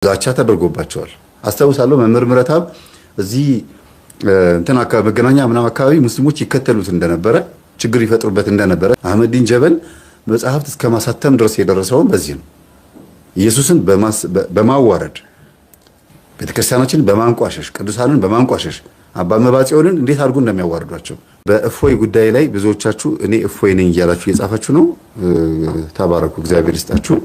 ዛቻ ተደርጎባቸዋል። አስተውሳለሁ መምህር ምረታብ እዚህ እንትና መገናኛ ምናምን አካባቢ ሙስሊሞች ይከተሉት እንደነበረ ችግር ይፈጥሩበት እንደነበረ አህመዲን ጀበል መጽሐፍት እስከ ማሳተም ድረስ የደረሰው በዚህ ነው። ኢየሱስን በማዋረድ ቤተክርስቲያናችን በማንቋሸሽ ቅዱሳንን በማንቋሸሽ አባ መባጽዮንን እንዴት አድርጎ እንደሚያዋርዷቸው በእፎይ ጉዳይ ላይ ብዙዎቻችሁ እኔ እፎይ ነኝ እያላችሁ እየጻፋችሁ ነው። ተባረኩ፣ እግዚአብሔር ይስጣችሁ።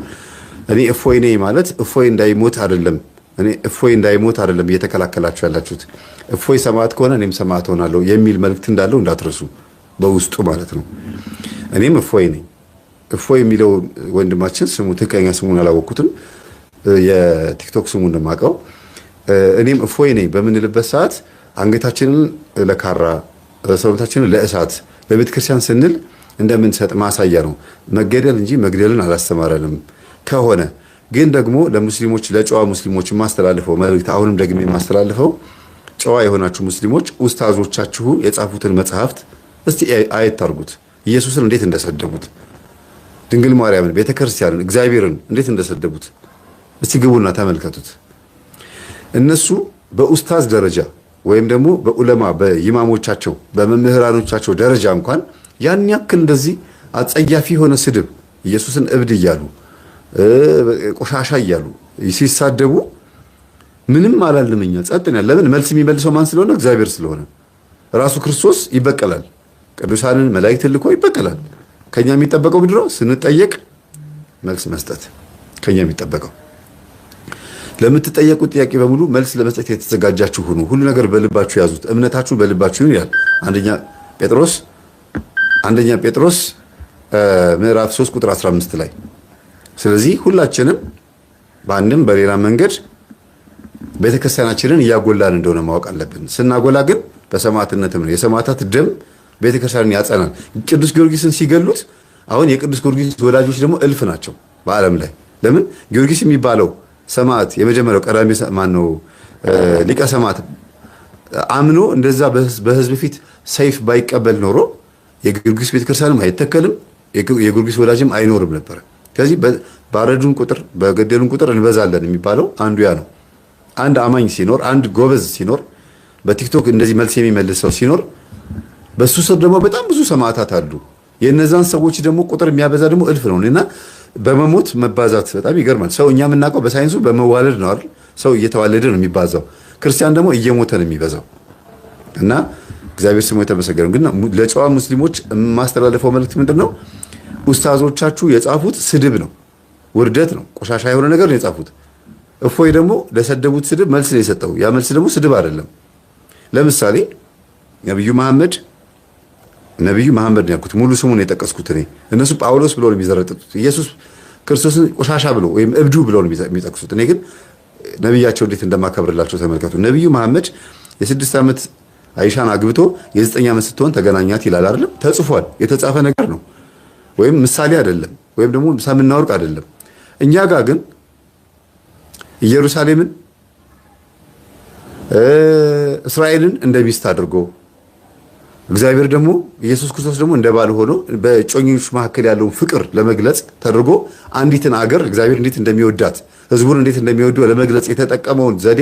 እኔ እፎይ ነኝ ማለት እፎይ እንዳይሞት አይደለም። እኔ እፎይ እንዳይሞት አይደለም እየተከላከላችሁ ያላችሁት። እፎይ ሰማዕት ከሆነ እኔም ሰማዕት ሆናለሁ የሚል መልእክት እንዳለው እንዳትረሱ፣ በውስጡ ማለት ነው። እኔም እፎይ ነኝ። እፎይ የሚለው ወንድማችን ስሙ ትክክለኛ ስሙን አላወቅኩትም፣ የቲክቶክ ስሙን እንደማውቀው እኔም እፎይ ነኝ በምንልበት ሰዓት አንገታችንን ለካራ ሰውነታችንን ለእሳት ለቤተ ክርስቲያን ስንል እንደምንሰጥ ማሳያ ነው። መገደል እንጂ መግደልን አላስተማረንም። ከሆነ ግን ደግሞ ለሙስሊሞች ለጨዋ ሙስሊሞች ማስተላልፈው መልእክት አሁንም ደግሜ ማስተላልፈው ጨዋ የሆናችሁ ሙስሊሞች ኡስታዞቻችሁ የጻፉትን መጽሐፍት እስቲ አየት አድርጉት። ኢየሱስን እንዴት እንደሰደቡት፣ ድንግል ማርያምን፣ ቤተ ክርስቲያንን፣ እግዚአብሔርን እንዴት እንደሰደቡት እስቲ ግቡና ተመልከቱት። እነሱ በኡስታዝ ደረጃ ወይም ደግሞ በዑለማ በኢማሞቻቸው በመምህራኖቻቸው ደረጃ እንኳን ያን ያክል እንደዚህ አጸያፊ የሆነ ስድብ ኢየሱስን እብድ እያሉ ቆሻሻ እያሉ ሲሳደቡ ምንም አላልምኛ ጸጥና። ለምን? መልስ የሚመልሰው ማን ስለሆነ? እግዚአብሔር ስለሆነ ራሱ ክርስቶስ ይበቀላል። ቅዱሳንን መላእክት ልኮ ይበቀላል። ከኛ የሚጠበቀው ምንድን ነው? ስንጠየቅ መልስ መስጠት ከኛ የሚጠበቀው። ለምትጠየቁት ጥያቄ በሙሉ መልስ ለመስጠት የተዘጋጃችሁ ሁኑ። ሁሉ ነገር በልባችሁ ያዙት፣ እምነታችሁ በልባችሁ ይሁን ይላል አንደኛ ጴጥሮስ ምዕራፍ 3 ቁጥር 15 ላይ። ስለዚህ ሁላችንም በአንድም በሌላ መንገድ ቤተክርስቲያናችንን እያጎላን እንደሆነ ማወቅ አለብን። ስናጎላ ግን በሰማዕትነትም ነው። የሰማዕታት ደም ቤተክርስቲያንን ያጸናል። ቅዱስ ጊዮርጊስን ሲገሉት አሁን የቅዱስ ጊዮርጊስ ወዳጆች ደግሞ እልፍ ናቸው በዓለም ላይ። ለምን? ጊዮርጊስ የሚባለው ሰማዕት የመጀመሪያው ቀዳሚ ማን ነው? ሊቀ ሰማዕት አምኖ እንደዛ በህዝብ ፊት ሰይፍ ባይቀበል ኖሮ የጊዮርጊስ ቤተክርስቲያንም አይተከልም፣ የጊዮርጊስ ወዳጅም አይኖርም ነበር። ከዚህ ባረዱን ቁጥር በገደሉን ቁጥር እንበዛለን የሚባለው አንዱ ያ ነው። አንድ አማኝ ሲኖር፣ አንድ ጎበዝ ሲኖር፣ በቲክቶክ እንደዚህ መልስ የሚመልስ ሰው ሲኖር፣ በሱ ስር ደግሞ በጣም ብዙ ሰማዕታት አሉ። የነዛን ሰዎች ደግሞ ቁጥር የሚያበዛ ደግሞ እልፍ ነው እና በመሞት መባዛት በጣም ይገርማል። ሰው እኛ የምናውቀው በሳይንሱ በመዋለድ ነው አይደል? ሰው እየተዋለደ ነው የሚባዛው። ክርስቲያን ደግሞ እየሞተ ነው የሚበዛው። እና እግዚአብሔር ስሙ የተመሰገነ። ግን ለጨዋ ሙስሊሞች የማስተላለፈው መልእክት ምንድነው? ኡስታዞቻችሁ የጻፉት ስድብ ነው፣ ውርደት ነው፣ ቆሻሻ የሆነ ነገር ነው የጻፉት። እፎይ ደግሞ ለሰደቡት ስድብ መልስ ነው የሰጠው። ያ መልስ ደግሞ ስድብ አይደለም። ለምሳሌ ነብዩ መሐመድ ነው ያልኩት፣ ሙሉ ስሙን የጠቀስኩት እኔ። እነሱ ጳውሎስ ብለው ነው የሚዘረጥጡት። ኢየሱስ ክርስቶስን ቆሻሻ ብለው ወይም እብዱ ብለው ነው የሚጠቅሱት። እኔ ግን ነብያቸው እንዴት እንደማከብርላቸው ተመልከቱ። ነብዩ መሐመድ የ6 ዓመት አይሻን አግብቶ የ9 ዓመት ስትሆን ተገናኛት ይላል አይደለም? ተጽፏል። የተጻፈ ነገር ነው፣ ወይም ምሳሌ አይደለም፣ ወይም ደግሞ ሰምና ወርቅ አይደለም። እኛ ጋር ግን ኢየሩሳሌምን እስራኤልን እንደ ሚስት አድርጎ እግዚአብሔር ደግሞ ኢየሱስ ክርስቶስ ደግሞ እንደ ባል ሆኖ በጮኞች መካከል ያለውን ፍቅር ለመግለጽ ተደርጎ አንዲትን አገር እግዚአብሔር እንዴት እንደሚወዳት ሕዝቡን እንዴት እንደሚወደው ለመግለጽ የተጠቀመውን ዘዴ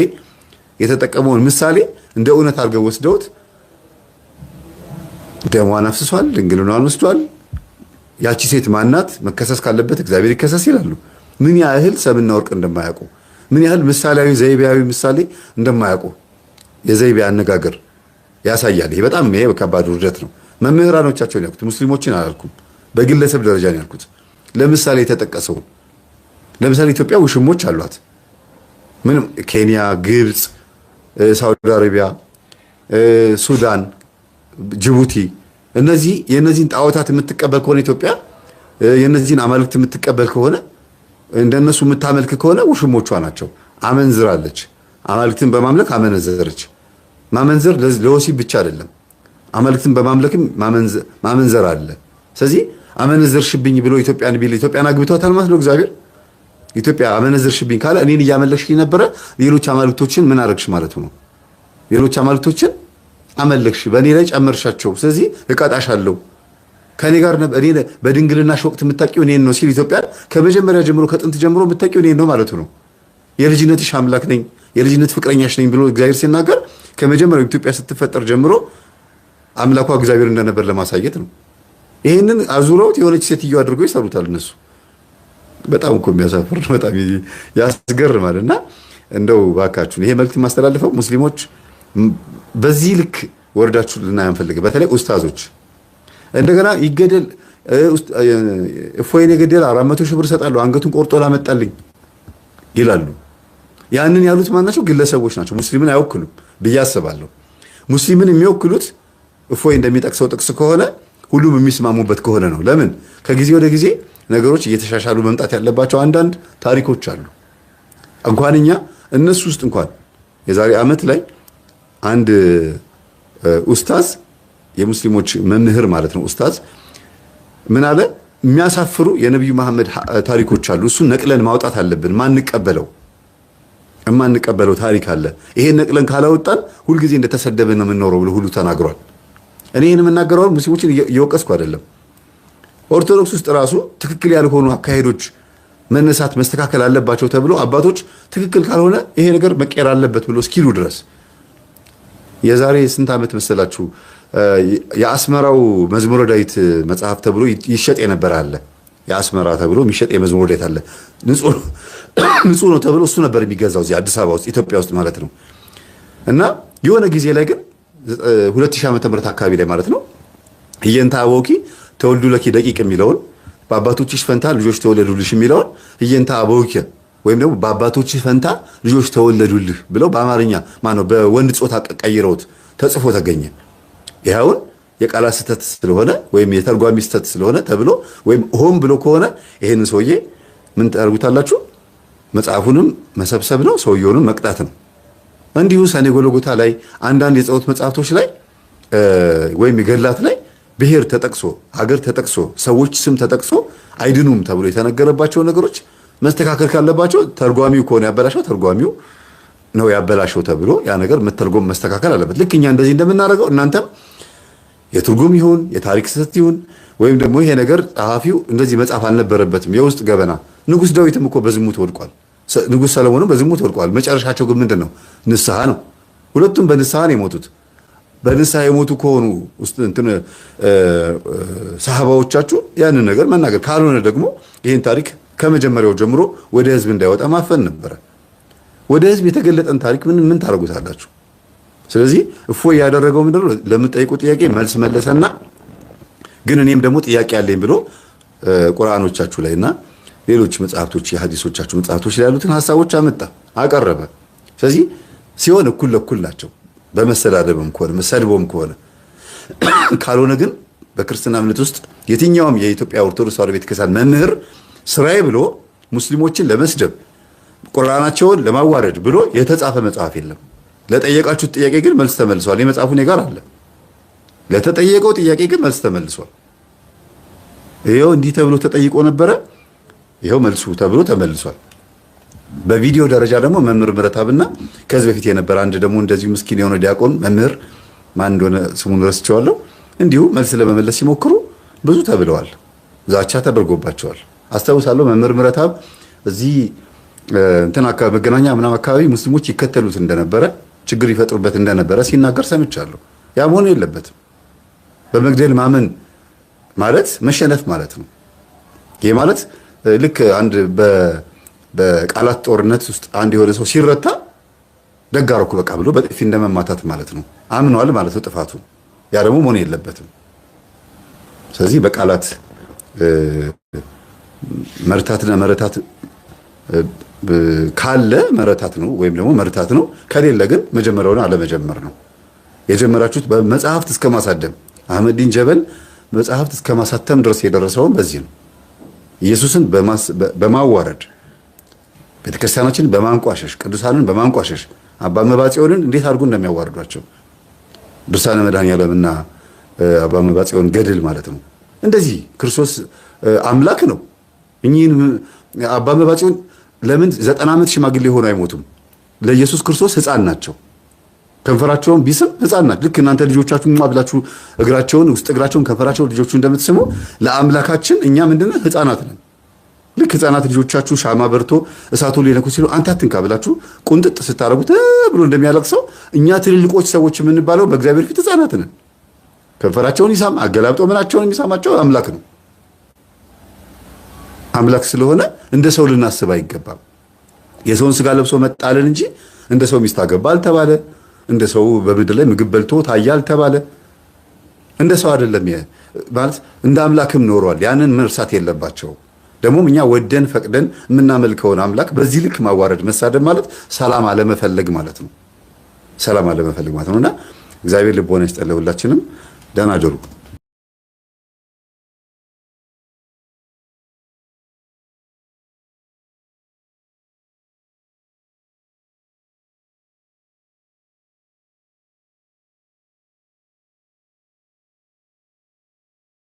የተጠቀመውን ምሳሌ እንደ እውነት አድርገው ወስደውት ደሟን አፍስሷል፣ ድንግልናዋን ወስዷል። ያቺ ሴት ማናት? መከሰስ ካለበት እግዚአብሔር ይከሰስ ይላሉ። ምን ያህል ሰምና ወርቅ እንደማያውቁ፣ ምን ያህል ምሳሌያዊ ዘይቤያዊ ምሳሌ እንደማያውቁ የዘይቤ አነጋገር ያሳያል። ይሄ በጣም ከባድ ውርደት ነው። መምህራኖቻቸውን ያልኩት ሙስሊሞችን አላልኩም፣ በግለሰብ ደረጃ ነው ያልኩት። ለምሳሌ የተጠቀሰው ለምሳሌ ኢትዮጵያ ውሽሞች አሏት። ምንም ኬንያ፣ ግብፅ፣ ሳውዲ አረቢያ፣ ሱዳን፣ ጅቡቲ እነዚህ የነዚህን ጣዖታት የምትቀበል ከሆነ ኢትዮጵያ የነዚህን አማልክት የምትቀበል ከሆነ እንደነሱ የምታመልክ ከሆነ ውሽሞቿ ናቸው። አመንዝራለች። አማልክትን በማምለክ አመነዘረች። ማመንዘር ለወሲብ ብቻ አይደለም፣ አማልክትን በማምለክም ማመንዘር አለ። ስለዚህ አመነዘርሽብኝ ብሎ ኢትዮጵያን ቢል ኢትዮጵያን አግብቷታል ማለት ነው እግዚአብሔር። ኢትዮጵያ አመነዘርሽብኝ ካለ እኔን እያመለክሽኝ ነበረ፣ ሌሎች አማልክቶችን ምን አረግሽ ማለት ነው? ሌሎች አማልክቶችን አመለክሽ፣ በእኔ ላይ ጨመርሻቸው፣ ስለዚህ እቀጣሻለሁ። ከኔ ጋር እኔ በድንግልናሽ ወቅት የምታውቂው እኔን ነው ሲል ኢትዮጵያ ከመጀመሪያ ጀምሮ ከጥንት ጀምሮ የምታውቂው እኔን ነው ማለቱ ነው። የልጅነትሽ አምላክ ነኝ የልጅነት ፍቅረኛሽ ነኝ ብሎ እግዚአብሔር ሲናገር ከመጀመሪያው ኢትዮጵያ ስትፈጠር ጀምሮ አምላኳ እግዚአብሔር እንደነበር ለማሳየት ነው። ይሄንን አዙረውት የሆነች ሴትዮ አድርገው ይሰሩታል እነሱ። በጣም እኮ የሚያሳፍር በጣም ያስገርማል። እና እንደው ባካችሁን ይሄ መልእክት ማስተላለፈው ሙስሊሞች በዚህ ልክ ወርዳችሁ ልናይ አንፈልግም። በተለይ ኡስታዞች እንደገና ይገደል እፎይን የገደል 400 ሺህ ብር እሰጣለሁ አንገቱን ቆርጦ ላመጣልኝ ይላሉ። ያንን ያሉት ማናቸው? ግለሰቦች ናቸው። ሙስሊምን አይወክሉም ብዬ አስባለሁ። ሙስሊምን የሚወክሉት እፎይ እንደሚጠቅሰው ጥቅስ ከሆነ ሁሉም የሚስማሙበት ከሆነ ነው። ለምን ከጊዜ ወደ ጊዜ ነገሮች እየተሻሻሉ መምጣት ያለባቸው አንዳንድ ታሪኮች አሉ። እንኳን እኛ እነሱ ውስጥ እንኳን የዛሬ ዓመት ላይ አንድ ኡስታዝ የሙስሊሞች መምህር ማለት ነው ኡስታዝ ምን አለ? የሚያሳፍሩ የነብዩ መሐመድ ታሪኮች አሉ። እሱን ነቅለን ማውጣት አለብን። የማንቀበለው ታሪክ አለ። ይሄን ነቅለን ካላወጣን ሁልጊዜ እንደተሰደበን ነው የምንኖረው ብሎ ሁሉ ተናግሯል። እኔ ይሄን የምናገረው ሙስሊሞችን እየወቀስኩ አይደለም። ኦርቶዶክስ ውስጥ ራሱ ትክክል ያልሆኑ አካሄዶች መነሳት መስተካከል አለባቸው ተብሎ አባቶች ትክክል ካልሆነ ይሄ ነገር መቀየር አለበት ብሎ እስኪሉ ድረስ የዛሬ ስንት ዓመት መሰላችሁ የአስመራው መዝሙረ ዳዊት መጽሐፍ ተብሎ ይሸጥ የነበረ አለ። የአስመራ ተብሎ የሚሸጥ የመዝሙረ ዳዊት አለ። ንጹህ ነው ተብሎ እሱ ነበር የሚገዛው እዚህ አዲስ አበባ ውስጥ ኢትዮጵያ ውስጥ ማለት ነው። እና የሆነ ጊዜ ላይ ግን 2000 ዓመተ ምህረት አካባቢ ላይ ማለት ነው እየንታ አቦኪ ተወልዱ ለኪ ደቂቅ የሚለውን በአባቶችሽ ፈንታ ልጆች ተወለዱልሽ የሚለውን እየንታ አቦኪ ወይም ደግሞ በአባቶችሽ ፈንታ ልጆች ተወለዱልህ ብለው በአማርኛ ማነው በወንድ ጾታ ቀይረውት ተጽፎ ተገኘ። ይሄውን የቃላት ስህተት ስለሆነ ወይም የተርጓሚ ስህተት ስለሆነ ተብሎ ወይም ሆም ብሎ ከሆነ ይሄንን ሰውዬ ምን ታርጉታላችሁ? መጽሐፉንም መሰብሰብ ነው፣ ሰውየውንም መቅጣት ነው። እንዲሁ ሰኔ ጎልጎታ ላይ አንዳንድ የጸሎት መጽሐፍቶች ላይ ወይም የገላት ላይ ብሔር ተጠቅሶ ሀገር ተጠቅሶ ሰዎች ስም ተጠቅሶ አይድኑም ተብሎ የተነገረባቸው ነገሮች መስተካከል ካለባቸው ተርጓሚው ከሆነ ያበላሸው ተርጓሚው ነው ያበላሸው ተብሎ ያ ነገር መተርጎም መስተካከል አለበት። ልክ እኛ እንደዚህ እንደምናደርገው እናንተም የትርጉም ይሁን የታሪክ ስህተት ይሁን ወይም ደግሞ ይሄ ነገር ጸሐፊው እንደዚህ መጻፍ አልነበረበትም የውስጥ ገበና። ንጉስ ዳዊትም እኮ በዝሙት ወድቋል። ንጉስ ሰለሞንም በዝሙት ወድቋል። መጨረሻቸው ግን ምንድነው? ንስሐ ነው። ሁለቱም በንስሐ ነው የሞቱት። በንስሐ የሞቱ ከሆኑ ውስጥ እንትን ሰሃባዎቻችሁ ያንን ነገር መናገር ካልሆነ ደግሞ ይሄን ታሪክ ከመጀመሪያው ጀምሮ ወደ ህዝብ እንዳይወጣ ማፈን ነበረ። ወደ ህዝብ የተገለጠን ታሪክ ምን ታረጉታላችሁ? ስለዚህ እፎይ ያደረገው ምንድነው? ለምትጠይቁ ጥያቄ መልስ መለሰና ግን እኔም ደግሞ ጥያቄ አለኝ ብሎ ቁርአኖቻችሁ ላይና ሌሎች መጽሐፍቶች የሐዲሶቻችሁ መጽሐፍቶች ላይ ያሉትን ሐሳቦች አቀረበ። ስለዚህ ሲሆን እኩል ለኩል ናቸው። በመሰዳደብም ከሆነ መሰድቦም ከሆነ ካልሆነ ግን በክርስትና እምነት ውስጥ የትኛውም የኢትዮጵያ ኦርቶዶክስ ተዋሕዶ ቤተክርስቲያን መምህር ስራዬ ብሎ ሙስሊሞችን ለመስደብ ቁርአናቸውን ለማዋረድ ብሎ የተጻፈ መጽሐፍ የለም። ለጠየቃችሁት ጥያቄ ግን መልስ ተመልሷል። የመጽሐፉ እኔ ጋር አለ። ለተጠየቀው ጥያቄ ግን መልስ ተመልሷል። ይሄው እንዲህ ተብሎ ተጠይቆ ነበረ፣ ይሄው መልሱ ተብሎ ተመልሷል። በቪዲዮ ደረጃ ደግሞ መምህር ምረታብና ከዚህ በፊት የነበረ አንድ ደግሞ እንደዚሁ ምስኪን የሆነ ዲያቆን መምህር ማን እንደሆነ ስሙን ረስቼዋለሁ፣ እንዲሁ መልስ ለመመለስ ሲሞክሩ ብዙ ተብለዋል። ዛቻ ተደርጎባቸዋል። አስታውሳለሁ መምህር ምረታብ እዚህ እንትን አካባቢ መገናኛ ምናምን አካባቢ ሙስሊሞች ይከተሉት እንደነበረ ችግር ይፈጥሩበት እንደነበረ ሲናገር ሰምቻለሁ። ያ መሆን የለበትም። በመግደል ማመን ማለት መሸነፍ ማለት ነው። ይሄ ማለት ልክ አንድ በቃላት ጦርነት ውስጥ አንድ የሆነ ሰው ሲረታ ደግ አደረኩ በቃ ብሎ በጥፊ እንደመማታት ማለት ነው። አምኗል ማለት ነው ጥፋቱ። ያ ደግሞ መሆን የለበትም። ስለዚህ በቃላት መርታትና መረታት ካለ መረታት ነው ወይም ደግሞ መርታት ነው። ከሌለ ግን መጀመሪያውን አለመጀመር ነው። የጀመራችሁት በመጽሐፍት እስከ ማሳደም አህመዲን ጀበል መጽሐፍት እስከ ማሳተም ድረስ የደረሰውን በዚህ ነው። ኢየሱስን በማዋረድ ቤተክርስቲያናችንን በማንቋሸሽ ቅዱሳንን በማንቋሸሽ አባ መባጽዮንን እንዴት አድርጎ እንደሚያዋርዷቸው ድርሳነ መድኃኔዓለምና አባ መባጽዮን ገድል ማለት ነው። እንደዚህ ክርስቶስ አምላክ ነው። እኚህን አባ መባጽዮን ለምን 90 ዓመት ሽማግሌ ሆነው አይሞቱም? ለኢየሱስ ክርስቶስ ሕፃን ናቸው። ከንፈራቸውን ቢስም ሕፃን ናቸው። ልክ እናንተ ልጆቻችሁን ማብላችሁ እግራቸውን ውስጥ እግራቸውን ከንፈራቸውን ልጆቹ እንደምትስሙ ለአምላካችን እኛ ምንድነው? ሕፃናት ነን። ልክ ህፃናት ልጆቻችሁ ሻማ በርቶ እሳቱ ሊነኩ ሲሉ አንተ አትንካ ብላችሁ ቁንጥጥ ስታረጉት ብሎ እንደሚያለቅሰው እኛ ትልልቆች ሰዎች የምንባለው በእግዚአብሔር ፊት ህፃናት ነን። ከንፈራቸውን ይሳም አገላብጦ ምናቸውን የሚሳማቸው አምላክ ነው። አምላክ ስለሆነ እንደ ሰው ልናስብ አይገባም። የሰውን ስጋ ለብሶ መጣልን እንጂ እንደ ሰው ሚስት አገባ አልተባለ። እንደ ሰው በምድር ላይ ምግብ በልቶ ታያ አልተባለ። እንደ ሰው አይደለም ማለት እንደ አምላክም ኖሯል። ያንን መርሳት የለባቸው። ደግሞም እኛ ወደን ፈቅደን የምናመልከውን አምላክ በዚህ ልክ ማዋረድ መሳደብ ማለት ሰላም አለመፈለግ ማለት ነው። ሰላም አለመፈለግ ማለት ነውና እግዚአብሔር ልቦና ይስጠን። ለሁላችንም ደህና አደሩ።